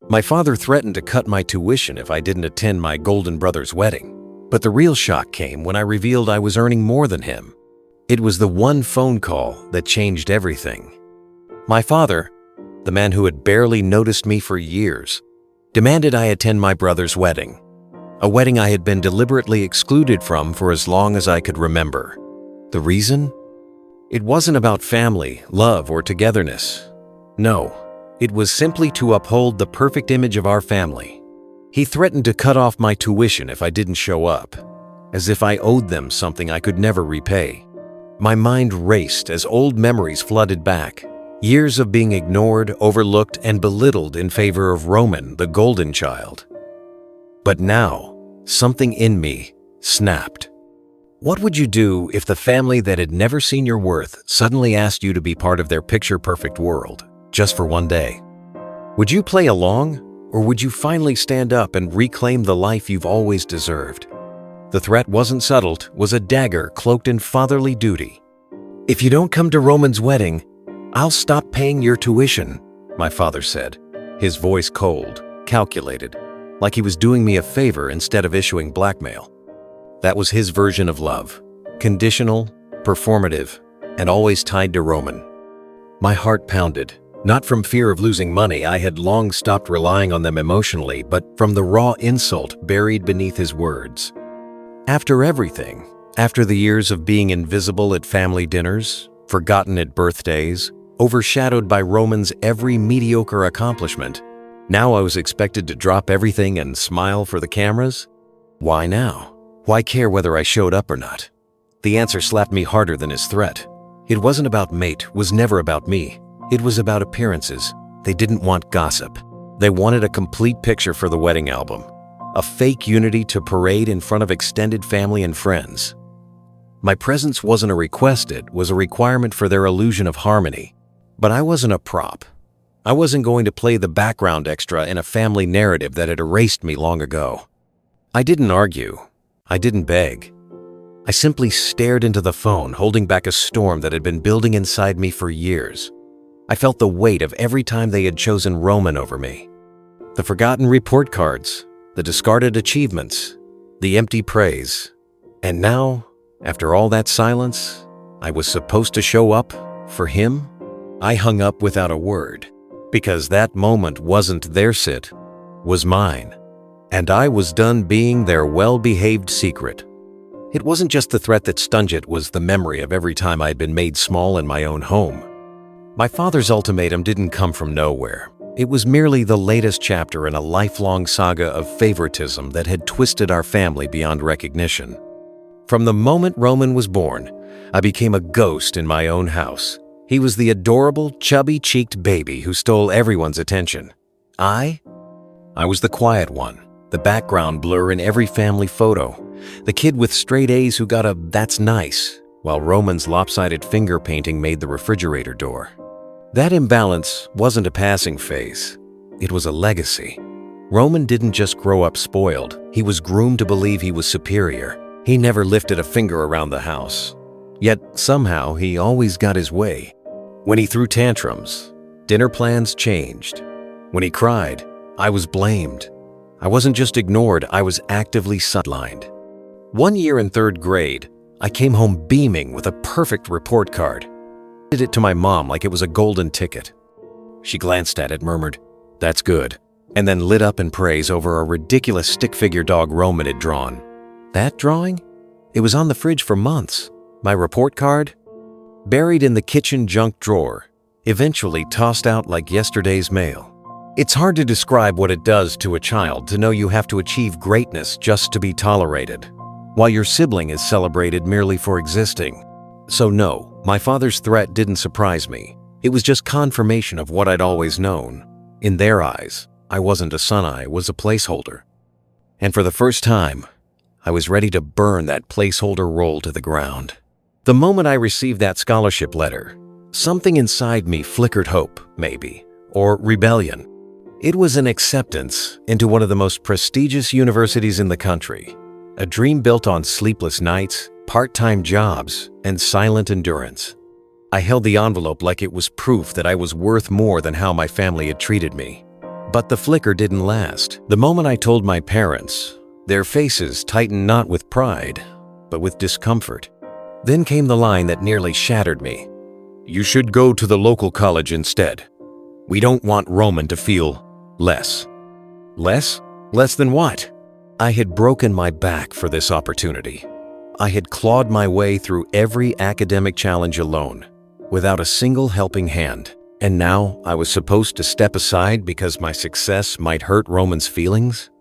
My father threatened to cut my tuition if I didn't attend my golden brother's wedding. But the real shock came when I revealed I was earning more than him. It was the one phone call that changed everything. My father, the man who had barely noticed me for years, demanded I attend my brother's wedding, a wedding I had been deliberately excluded from for as long as I could remember. The reason? It wasn't about family, love, or togetherness. No, it was simply to uphold the perfect image of our family. He threatened to cut off my tuition if I didn't show up, as if I owed them something I could never repay. My mind raced as old memories flooded back. Years of being ignored, overlooked, and belittled in favor of Roman, the golden child. But now, something in me snapped. What would you do if the family that had never seen your worth suddenly asked you to be part of their picture-perfect world, just for one day? Would you play along, or would you finally stand up and reclaim the life you've always deserved? The threat wasn't subtle, it was a dagger cloaked in fatherly duty. If you don't come to Roman's wedding, I'll stop paying your tuition, my father said, his voice cold, calculated, like he was doing me a favor instead of issuing blackmail. That was his version of love, conditional, performative, and always tied to Roman. My heart pounded, not from fear of losing money. I had long stopped relying on them emotionally, but from the raw insult buried beneath his words. After everything, after the years of being invisible at family dinners, forgotten at birthdays, overshadowed by Roman's every mediocre accomplishment, now I was expected to drop everything and smile for the cameras? Why now? Why care whether I showed up or not? The answer slapped me harder than his threat. It wasn't about mate, was never about me. It was about appearances. They didn't want gossip. They wanted a complete picture for the wedding album, a fake unity to parade in front of extended family and friends. My presence wasn't a request, it was a requirement for their illusion of harmony. But I wasn't a prop. I wasn't going to play the background extra in a family narrative that had erased me long ago. I didn't argue. I didn't beg. I simply stared into the phone, holding back a storm that had been building inside me for years. I felt the weight of every time they had chosen Roman over me. The forgotten report cards, the discarded achievements, the empty praise. And now, after all that silence, I was supposed to show up for him? I hung up without a word, because that moment wasn't their sit, was mine. And I was done being their well-behaved secret. It wasn't just the threat that stung, it was the memory of every time I had been made small in my own home. My father's ultimatum didn't come from nowhere. It was merely the latest chapter in a lifelong saga of favoritism that had twisted our family beyond recognition. From the moment Roman was born, I became a ghost in my own house. He was the adorable, chubby-cheeked baby who stole everyone's attention. I was the quiet one, the background blur in every family photo, the kid with straight A's who got a "that's nice," while Roman's lopsided finger painting made the refrigerator door. That imbalance wasn't a passing phase. It was a legacy. Roman didn't just grow up spoiled. He was groomed to believe he was superior. He never lifted a finger around the house. Yet somehow he always got his way. When he threw tantrums, dinner plans changed. When he cried, I was blamed. I wasn't just ignored, I was actively sidelined. One year in 3rd grade, I came home beaming with a perfect report card. I did it to my mom like it was a golden ticket. She glanced at it, murmured, "That's good," and then lit up in praise over a ridiculous stick figure dog Roman had drawn. That drawing? It was on the fridge for months. My report card? Buried in the kitchen junk drawer, eventually tossed out like yesterday's mail. It's hard to describe what it does to a child to know you have to achieve greatness just to be tolerated, while your sibling is celebrated merely for existing. So no, my father's threat didn't surprise me. It was just confirmation of what I'd always known. In their eyes, I wasn't a son, I was a placeholder. And for the first time, I was ready to burn that placeholder role to the ground. The moment I received that scholarship letter, something inside me flickered hope, maybe, or rebellion. It was an acceptance into one of the most prestigious universities in the country, a dream built on sleepless nights, part-time jobs, and silent endurance. I held the envelope like it was proof that I was worth more than how my family had treated me. But the flicker didn't last. The moment I told my parents, their faces tightened not with pride, but with discomfort. Then came the line that nearly shattered me. "You should go to the local college instead. We don't want Roman to feel less." Less? Less than what? I had broken my back for this opportunity. I had clawed my way through every academic challenge alone, without a single helping hand. And now I was supposed to step aside because my success might hurt Roman's feelings?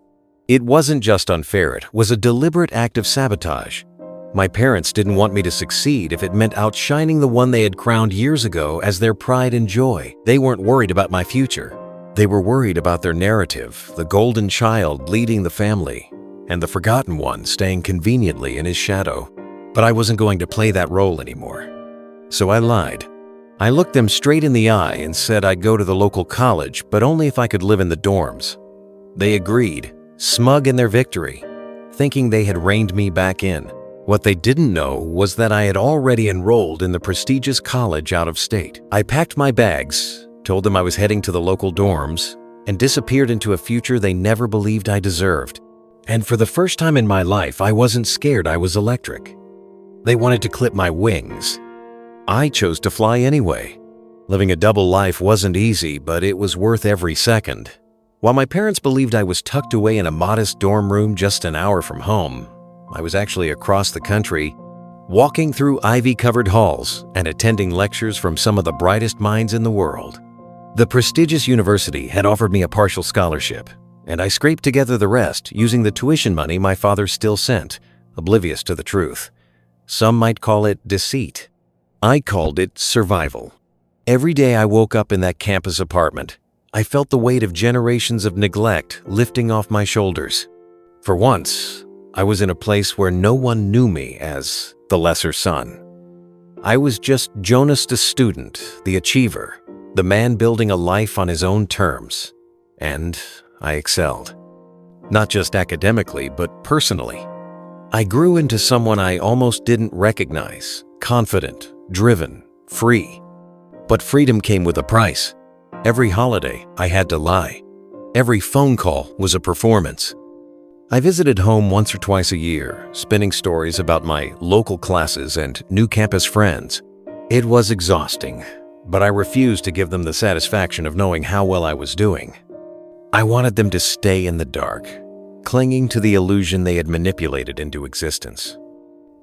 It wasn't just unfair, it was a deliberate act of sabotage. My parents didn't want me to succeed if it meant outshining the one they had crowned years ago as their pride and joy. They weren't worried about my future. They were worried about their narrative, the golden child leading the family, and the forgotten one staying conveniently in his shadow. But I wasn't going to play that role anymore. So I lied. I looked them straight in the eye and said I'd go to the local college, but only if I could live in the dorms. They agreed, smug in their victory, thinking they had reined me back in. What they didn't know was that I had already enrolled in the prestigious college out of state. I packed my bags, told them I was heading to the local dorms, and disappeared into a future they never believed I deserved. And for the first time in my life, I wasn't scared I was electric. They wanted to clip my wings. I chose to fly anyway. Living a double life wasn't easy, but it was worth every second. While my parents believed I was tucked away in a modest dorm room just an hour from home, I was actually across the country, walking through ivy-covered halls and attending lectures from some of the brightest minds in the world. The prestigious university had offered me a partial scholarship, and I scraped together the rest using the tuition money my father still sent, oblivious to the truth. Some might call it deceit. I called it survival. Every day I woke up in that campus apartment, I felt the weight of generations of neglect lifting off my shoulders. For once, I was in a place where no one knew me as the lesser son. I was just Jonas the student, the achiever, the man building a life on his own terms. And I excelled. Not just academically, but personally. I grew into someone I almost didn't recognize, confident, driven, free. But freedom came with a price. Every holiday, I had to lie. Every phone call was a performance. I visited home once or twice a year, spinning stories about my local classes and new campus friends. It was exhausting, but I refused to give them the satisfaction of knowing how well I was doing. I wanted them to stay in the dark, clinging to the illusion they had manipulated into existence.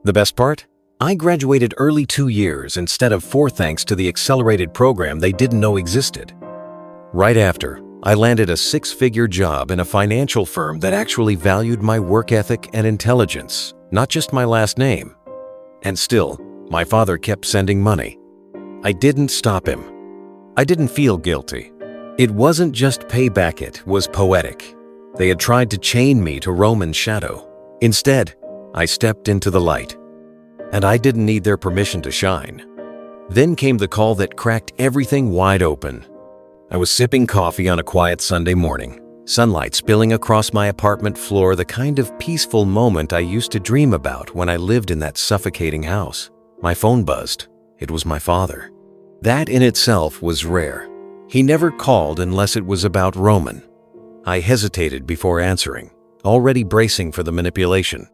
The best part? I graduated early 2 years instead of 4 thanks to the accelerated program they didn't know existed. Right after, I landed a 6-figure job in a financial firm that actually valued my work ethic and intelligence, not just my last name. And still, my father kept sending money. I didn't stop him. I didn't feel guilty. It wasn't just payback, it was poetic. They had tried to chain me to Roman's shadow. Instead, I stepped into the light. And I didn't need their permission to shine. Then came the call that cracked everything wide open. I was sipping coffee on a quiet Sunday morning, sunlight spilling across my apartment floor, the kind of peaceful moment I used to dream about when I lived in that suffocating house. My phone buzzed. It was my father. That in itself was rare. He never called unless it was about Roman. I hesitated before answering, already bracing for the manipulation.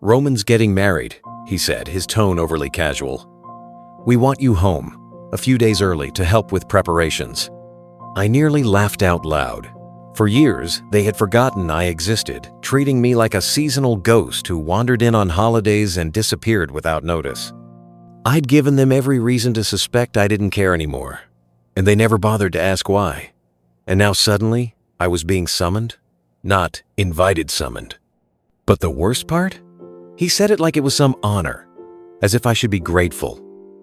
"Roman's getting married," he said, his tone overly casual. "We want you home, a few days early to help with preparations." I nearly laughed out loud. For years, they had forgotten I existed, treating me like a seasonal ghost who wandered in on holidays and disappeared without notice. I'd given them every reason to suspect I didn't care anymore, and they never bothered to ask why. And now suddenly, I was being summoned, not invited summoned. But the worst part? He said it like it was some honor, as if I should be grateful.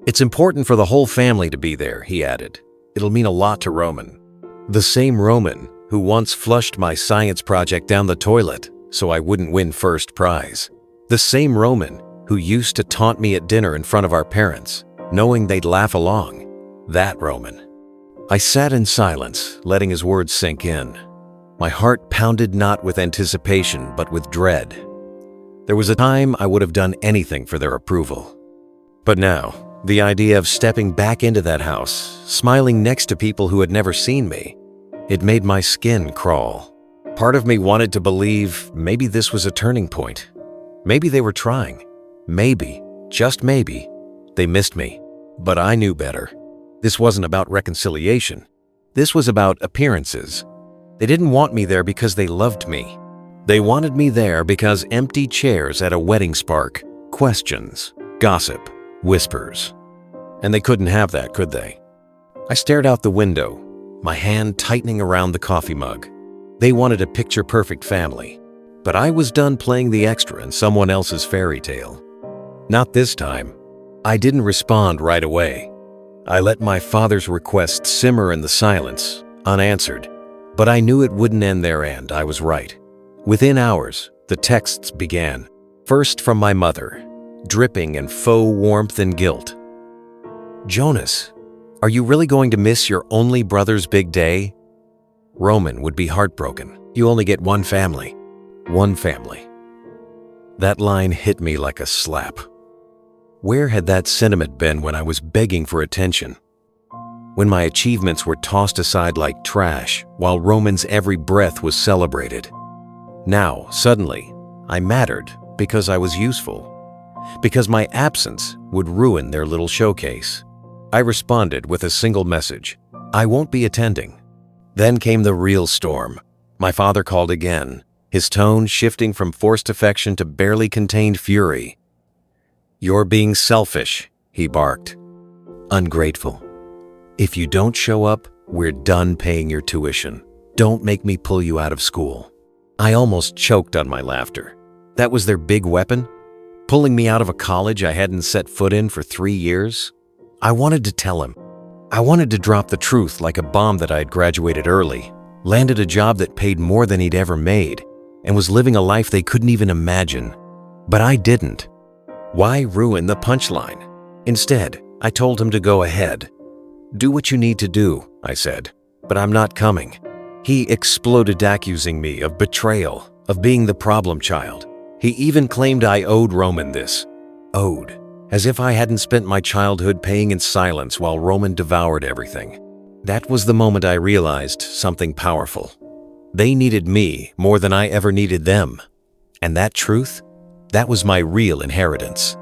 "It's important for the whole family to be there," he added. "It'll mean a lot to Roman." The same Roman who once flushed my science project down the toilet so I wouldn't win first prize. The same Roman who used to taunt me at dinner in front of our parents, knowing they'd laugh along. That Roman. I sat in silence, letting his words sink in. My heart pounded not with anticipation, but with dread. There was a time I would have done anything for their approval. But now, the idea of stepping back into that house, smiling next to people who had never seen me, It made my skin crawl. Part of me wanted to believe maybe this was a turning point. Maybe they were trying. Maybe, just maybe, they missed me. But I knew better. This wasn't about reconciliation. This was about appearances. They didn't want me there because they loved me. They wanted me there because empty chairs at a wedding spark questions, gossip, whispers. And they couldn't have that, could they? I stared out the window, my hand tightening around the coffee mug. They wanted a picture-perfect family, but I was done playing the extra in someone else's fairy tale. Not this time. I didn't respond right away. I let my father's request simmer in the silence, unanswered. But I knew it wouldn't end there, and I was right. Within hours, the texts began. First from my mother, dripping in faux warmth and guilt. "Jonas, are you really going to miss your only brother's big day? Roman would be heartbroken. You only get one family. One family." That line hit me like a slap. Where had that sentiment been when I was begging for attention? When my achievements were tossed aside like trash, while Roman's every breath was celebrated. Now, suddenly, I mattered because I was useful. Because my absence would ruin their little showcase. I responded with a single message: "I won't be attending." Then came the real storm. My father called again, his tone shifting from forced affection to barely contained fury. "You're being selfish," he barked. "Ungrateful. If you don't show up, we're done paying your tuition. Don't make me pull you out of school." I almost choked on my laughter. That was their big weapon? Pulling me out of a college I hadn't set foot in for 3 years? I wanted to tell him. I wanted to drop the truth like a bomb that I had graduated early, landed a job that paid more than he'd ever made, and was living a life they couldn't even imagine. But I didn't. Why ruin the punchline? Instead, I told him to go ahead. "Do what you need to do," I said, "but I'm not coming." He exploded, accusing me of betrayal, of being the problem child. He even claimed I owed Roman this. Owed. As if I hadn't spent my childhood paying in silence while Roman devoured everything. That was the moment I realized something powerful. They needed me more than I ever needed them. And that truth, that was my real inheritance.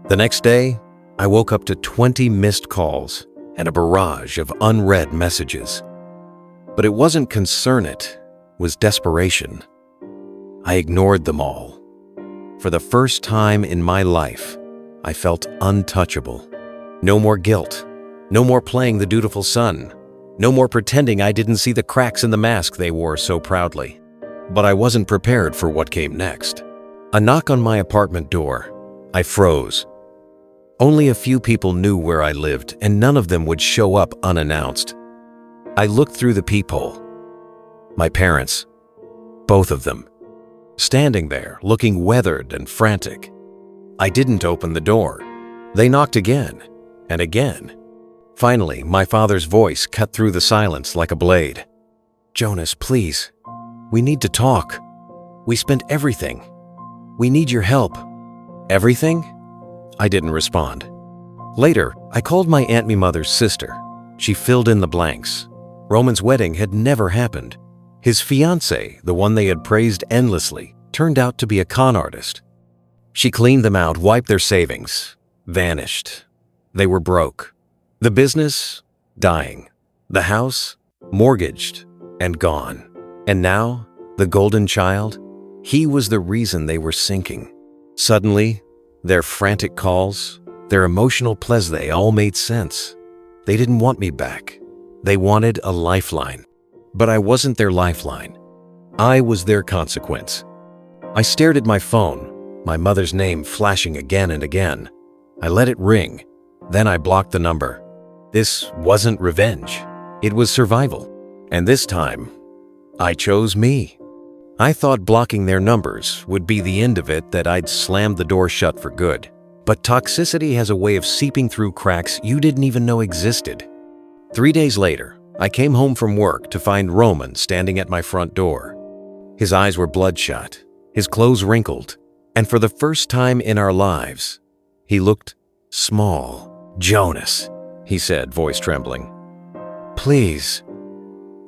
The next day, I woke up to 20 missed calls and a barrage of unread messages. But it wasn't concern, it was desperation. I ignored them all. For the first time in my life, I felt untouchable. No more guilt. No more playing the dutiful son. No more pretending I didn't see the cracks in the mask they wore so proudly. But I wasn't prepared for what came next. A knock on my apartment door. I froze. Only a few people knew where I lived, and none of them would show up unannounced. I looked through the peephole. My parents, both of them, standing there, looking weathered and frantic. I didn't open the door. They knocked again and again. Finally, my father's voice cut through the silence like a blade. "Jonas, please. We need to talk. We spent everything. We need your help." "Everything?" I didn't respond. Later, I called my Aunt Mother's sister. She filled in the blanks. Roman's wedding had never happened. His fiancée, the one they had praised endlessly, turned out to be a con artist. She cleaned them out, wiped their savings, vanished. They were broke. The business, dying. The house, mortgaged and gone. And now, the golden child, he was the reason they were sinking. Suddenly, their frantic calls, their emotional pleas, they all made sense. They didn't want me back. They wanted a lifeline. But I wasn't their lifeline. I was their consequence. I stared at my phone, my mother's name flashing again and again. I let it ring. Then I blocked the number. This wasn't revenge. It was survival. And this time, I chose me. I thought blocking their numbers would be the end of it, that I'd slammed the door shut for good. But toxicity has a way of seeping through cracks you didn't even know existed. 3 days later, I came home from work to find Roman standing at my front door. His eyes were bloodshot, his clothes wrinkled, and for the first time in our lives, he looked small. "Jonas," he said, voice trembling. "Please."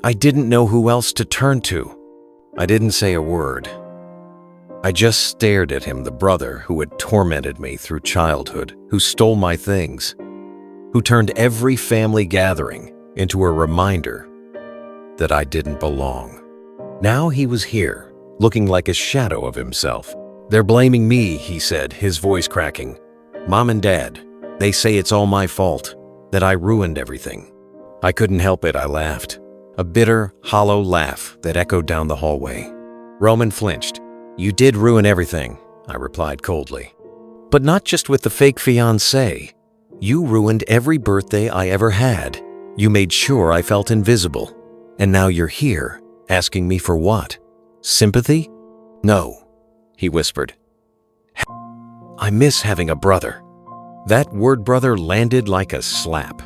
I didn't know who else to turn to. I didn't say a word. I just stared at him, the brother who had tormented me through childhood, who stole my things, who turned every family gathering into a reminder that I didn't belong. Now he was here, looking like a shadow of himself. "They're blaming me," he said, his voice cracking. "Mom and Dad, they say it's all my fault, that I ruined everything." I couldn't help it, I laughed. A bitter, hollow laugh that echoed down the hallway. Roman flinched. "You did ruin everything," I replied coldly. "But not just with the fake fiancé. You ruined every birthday I ever had. You made sure I felt invisible. And now you're here, asking me for what? Sympathy? No," he whispered. "I miss having a brother." That word brother landed like a slap.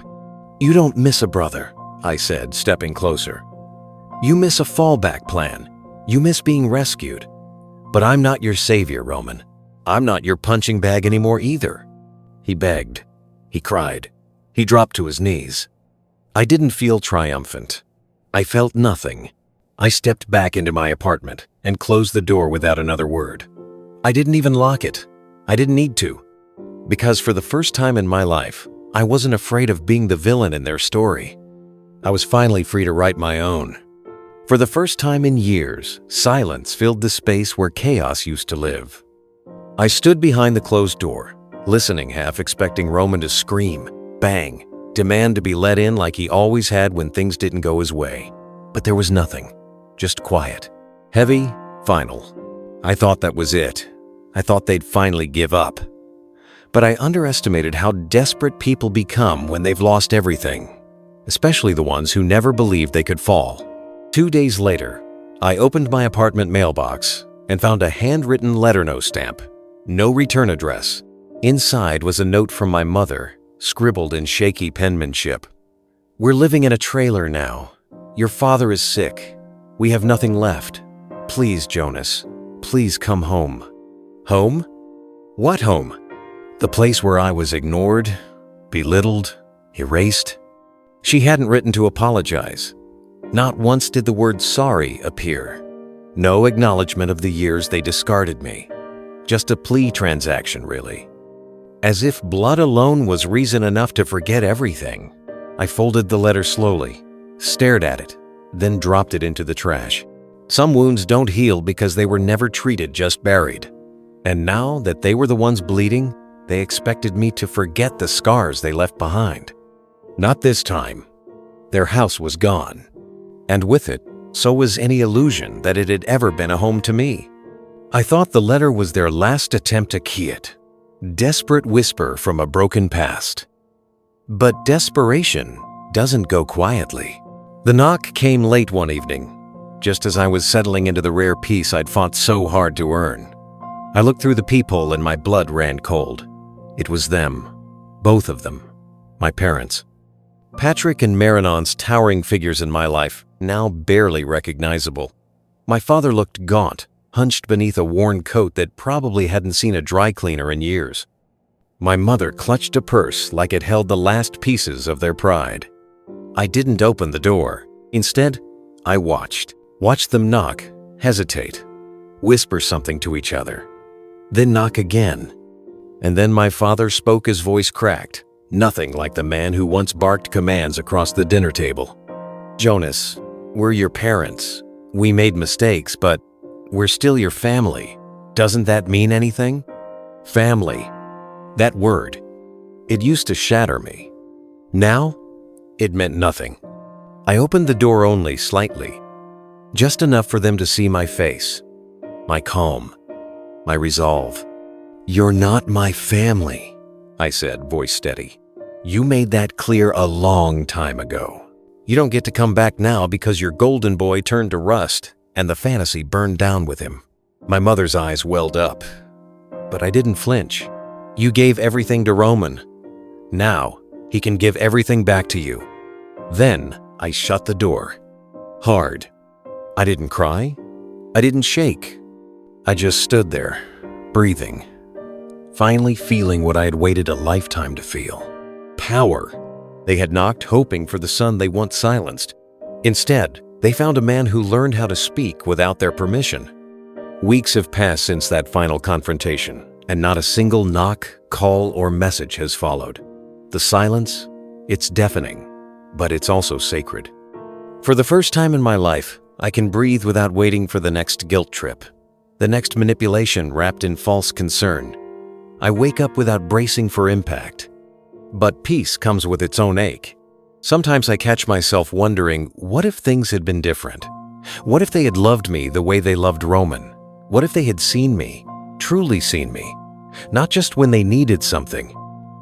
"You don't miss a brother," I said, stepping closer. "You miss a fallback plan. You miss being rescued. But I'm not your savior, Roman. I'm not your punching bag anymore either." He begged. He cried. He dropped to his knees. I didn't feel triumphant. I felt nothing. I stepped back into my apartment and closed the door without another word. I didn't even lock it. I didn't need to. Because for the first time in my life, I wasn't afraid of being the villain in their story. I was finally free to write my own. For the first time in years, silence filled the space where chaos used to live. I stood behind the closed door, listening, half expecting Roman to scream, bang, demand to be let in like he always had when things didn't go his way. But there was nothing, just quiet. Heavy, final. I thought that was it. I thought they'd finally give up. But I underestimated how desperate people become when they've lost everything, especially the ones who never believed they could fall. 2 days later, I opened my apartment mailbox and found a handwritten letter, no stamp, no return address. Inside was a note from my mother, scribbled in shaky penmanship. "We're living in a trailer now. Your father is sick. We have nothing left. Please, Jonas, please come home." Home? What home? The place where I was ignored, belittled, erased. She hadn't written to apologize. Not once did the word sorry appear. No acknowledgement of the years they discarded me. Just a plea transaction, really. As if blood alone was reason enough to forget everything. I folded the letter slowly, stared at it, then dropped it into the trash. Some wounds don't heal because they were never treated, just buried. And now that they were the ones bleeding, they expected me to forget the scars they left behind. Not this time. Their house was gone. And with it, so was any illusion that it had ever been a home to me. I thought the letter was their last attempt to key it. Desperate whisper from a broken past. But desperation doesn't go quietly. The knock came late one evening, just as I was settling into the rare peace I'd fought so hard to earn. I looked through the peephole and my blood ran cold. It was them. Both of them. My parents. Patrick and Marinon's towering figures in my life, now barely recognizable. My father looked gaunt, hunched beneath a worn coat that probably hadn't seen a dry cleaner in years. My mother clutched a purse like it held the last pieces of their pride. I didn't open the door. Instead, I watched them knock, hesitate, whisper something to each other, then knock again. And then my father spoke, his voice cracked, nothing like the man who once barked commands across the dinner table. "Jonas, we're your parents. We made mistakes, but we're still your family. Doesn't that mean anything?" Family. That word. It used to shatter me. Now, it meant nothing. I opened the door only slightly, just enough for them to see my face, my calm, my resolve. "You're not my family," I said, voice steady. "You made that clear a long time ago. You don't get to come back now because your golden boy turned to rust and the fantasy burned down with him." My mother's eyes welled up, but I didn't flinch. "You gave everything to Roman. Now, he can give everything back to you." Then I shut the door. Hard. I didn't cry. I didn't shake. I just stood there, breathing, finally feeling what I had waited a lifetime to feel. Power. They had knocked, hoping for the son they once silenced. Instead, They found a man who learned how to speak without their permission. Weeks have passed since that final confrontation, and not a single knock, call, or message has followed. The silence, it's deafening, but it's also sacred. For the first time in my life, I can breathe without waiting for the next guilt trip, the next manipulation wrapped in false concern. I wake up without bracing for impact. But peace comes with its own ache. Sometimes I catch myself wondering, what if things had been different? What if they had loved me the way they loved Roman? What if they had seen me, truly seen me, not just when they needed something?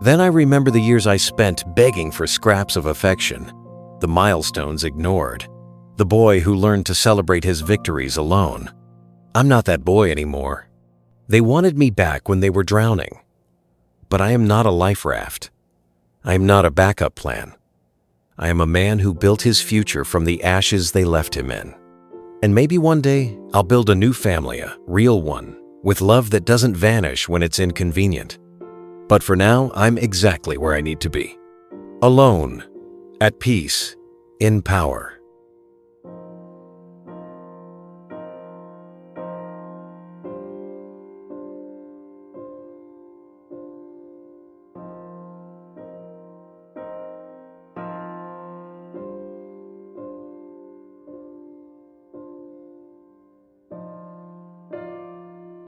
Then I remember the years I spent begging for scraps of affection, the milestones ignored, the boy who learned to celebrate his victories alone. I'm not that boy anymore. They wanted me back when they were drowning. But I am not a life raft. I am not a backup plan. I am a man who built his future from the ashes they left him in. And maybe one day I'll build a new family, a real one, with love that doesn't vanish when it's inconvenient. But for now, I'm exactly where I need to be. Alone, at peace, in power.